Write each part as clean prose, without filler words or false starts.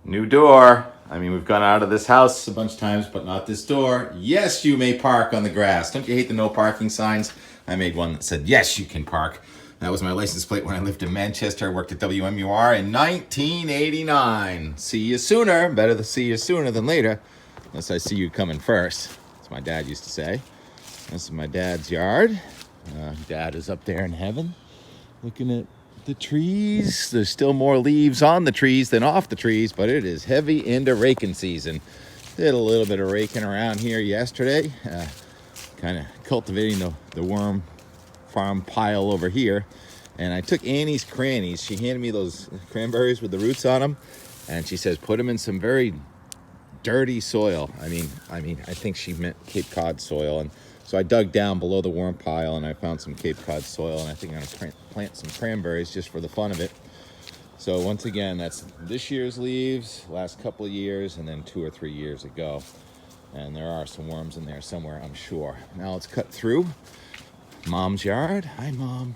New door. I mean, we've gone out of this house a bunch of times, but not this door. Yes, you may park on the grass. Don't you hate the no parking signs? I made one that said, yes, you can park. That was my license plate when I lived in Manchester. I worked at WMUR in 1989. See you sooner. Better to see you sooner than later. Unless I see you coming first. That's what my dad used to say. This is my dad's yard. Dad is up there in heaven looking at the trees. There's still more leaves on the trees than off the trees, but it is heavy into raking season. Did a little bit of raking around here yesterday, kind of cultivating the worm farm pile over here. And I took Annie's crannies. She handed me those cranberries with the roots on them, and she says put them in some very dirty soil. I mean, I think she meant Cape Cod soil, and so I dug down below the worm pile and I found some Cape Cod soil, and I think I'm gonna plant some cranberries just for the fun of it. So once again, that's this year's leaves, last couple of years, and then 2 or 3 years ago. And there are some worms in there somewhere, I'm sure. Now let's cut through Mom's yard. Hi, Mom.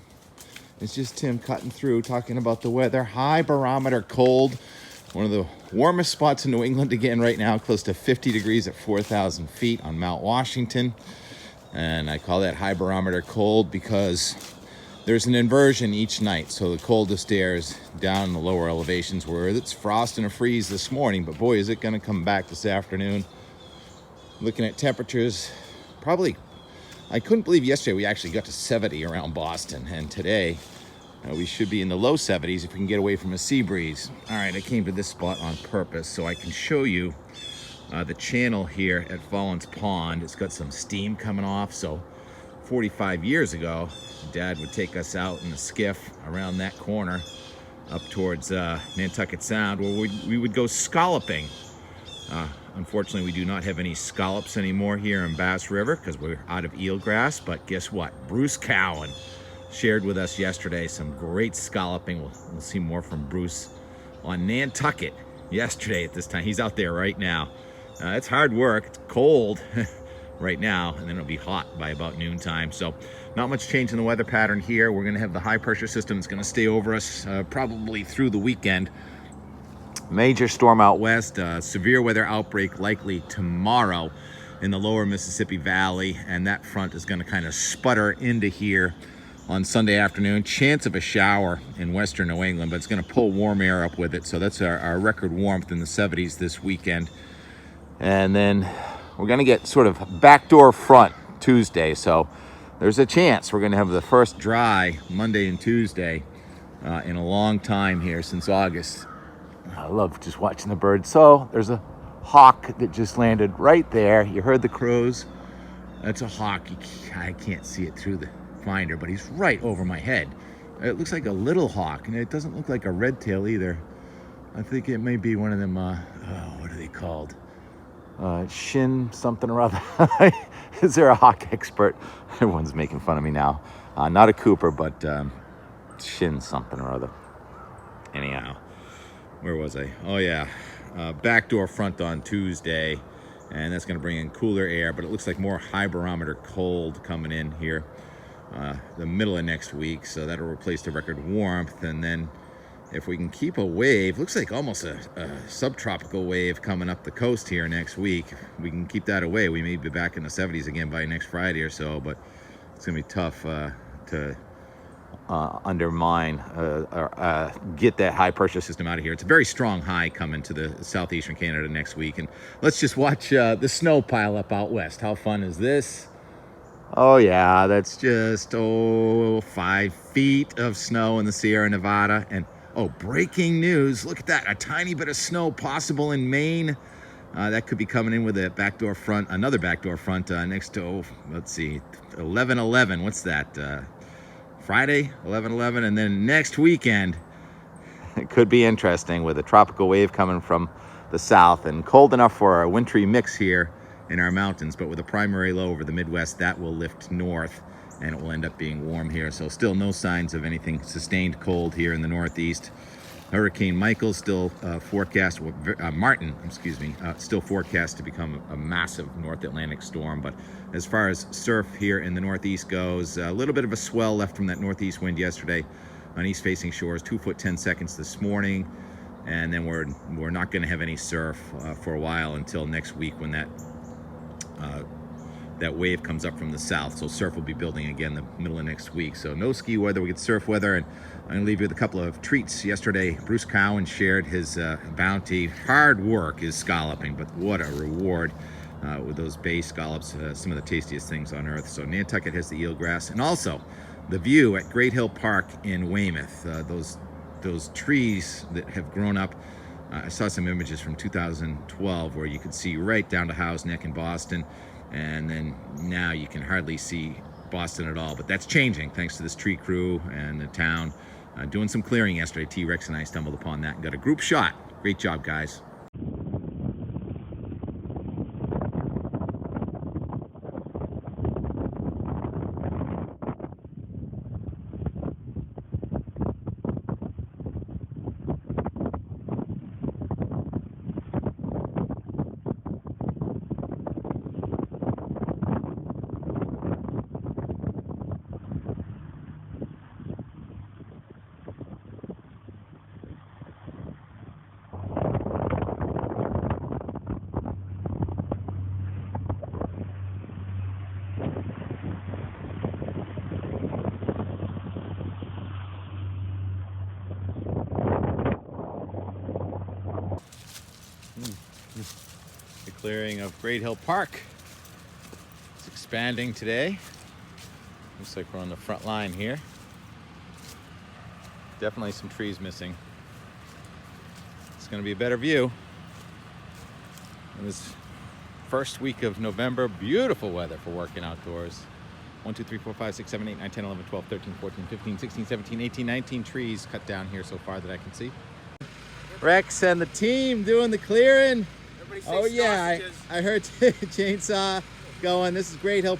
It's just Tim cutting through, talking about the weather. High barometer cold. One of the warmest spots in New England again right now, close to 50 degrees at 4,000 feet on Mount Washington. And I call that high barometer cold because there's an inversion each night. So the coldest air is down in the lower elevations where it's frost and a freeze this morning. But boy, is it going to come back this afternoon. Looking at temperatures, probably, I couldn't believe yesterday we actually got to 70 around Boston. And today we should be in the low 70s if we can get away from a sea breeze. All right, I came to this spot on purpose so I can show you the channel here at Fallon's Pond. It's got some steam coming off. So 45 years ago, Dad would take us out in a skiff around that corner up towards Nantucket Sound, where we would go scalloping. Unfortunately, we do not have any scallops anymore here in Bass River because we're out of eelgrass. But guess what? Bruce Cowan shared with us yesterday some great scalloping. We'll see more from Bruce on Nantucket yesterday at this time. He's out there right now. It's hard work. It's cold right now, and then it'll be hot by about noontime. So not much change in the weather pattern here. We're going to have the high pressure system that's going to stay over us probably through the weekend. Major storm out west, severe weather outbreak likely tomorrow in the lower Mississippi Valley, and that front is going to kind of sputter into here on Sunday afternoon. Chance of a shower in western New England, but it's going to pull warm air up with it. So that's our record warmth in the 70s this weekend. And then we're going to get sort of backdoor front Tuesday. So there's a chance we're going to have the first dry Monday and Tuesday in a long time here since August. I love just watching the birds. So there's a hawk that just landed right there. You heard the crows. That's a hawk. I can't see it through the finder, but he's right over my head. It looks like a little hawk, and it doesn't look like a red tail either. I think it may be one of them, what are they called? Shin something or other. Is there a hawk expert? Everyone's making fun of me now. Not a Cooper, but Shin something or other. Anyhow, where was I? Oh yeah, backdoor front on Tuesday, and that's going to bring in cooler air, but it looks like more high barometer cold coming in here the middle of next week, so that'll replace the record warmth. And then if we can keep a wave, looks like almost a subtropical wave coming up the coast here next week. If we can keep that away, we may be back in the 70s again by next Friday or so, but it's going to be tough to undermine or get that high pressure system out of here. It's a very strong high coming to the southeastern Canada next week. And let's just watch the snow pile up out west. How fun is this? Oh yeah, that's just 5 feet of snow in the Sierra Nevada. And oh, breaking news, look at that, a tiny bit of snow possible in Maine. That could be coming in with a backdoor front, another backdoor front next to, let's see, 11/11. What's that? Friday, 11/11. And then next weekend, it could be interesting with a tropical wave coming from the south and cold enough for a wintry mix here in our mountains, but with a primary low over the Midwest, that will lift north and it will end up being warm here. So still no signs of anything sustained cold here in the Northeast. Hurricane Michael still forecast, Martin, still forecast to become a massive North Atlantic storm. But as far as surf here in the Northeast goes, a little bit of a swell left from that northeast wind yesterday on east-facing shores, 2 foot 10 seconds this morning. and then we're not going to have any surf for a while until next week when that wave comes up from the south. So surf will be building again the middle of next week. So no ski weather, we get surf weather. And I'm going to leave you with a couple of treats. Yesterday, Bruce Cowan shared his bounty. Hard work is scalloping, but what a reward with those bay scallops, some of the tastiest things on earth. So Nantucket has the eelgrass, and also the view at Great Hill Park in Weymouth. Those trees that have grown up. I saw some images from 2012 where you could see right down to Howe's Neck in Boston, and then now you can hardly see Boston at all. But that's changing thanks to this tree crew and the town doing some clearing yesterday. T-Rex and I stumbled upon that and got a group shot. Great job, guys. The clearing of Great Hill Park. It's expanding today. Looks like we're on the front line here. Definitely some trees missing. It's going to be a better view. And this first week of November, beautiful weather for working outdoors. 1, 2, 3, 4, 5, 6, 7, 8, 9, 10, 11, 12, 13, 14, 15, 16, 17, 18, 19 trees cut down here so far that I can see. Rex and the team doing the clearing. Oh yeah, I heard chainsaw going. This is Great Hill.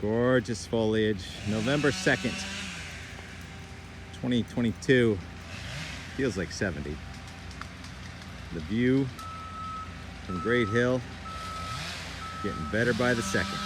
Gorgeous foliage. November 2nd, 2022. Feels like 70. The view from Great Hill getting better by the second.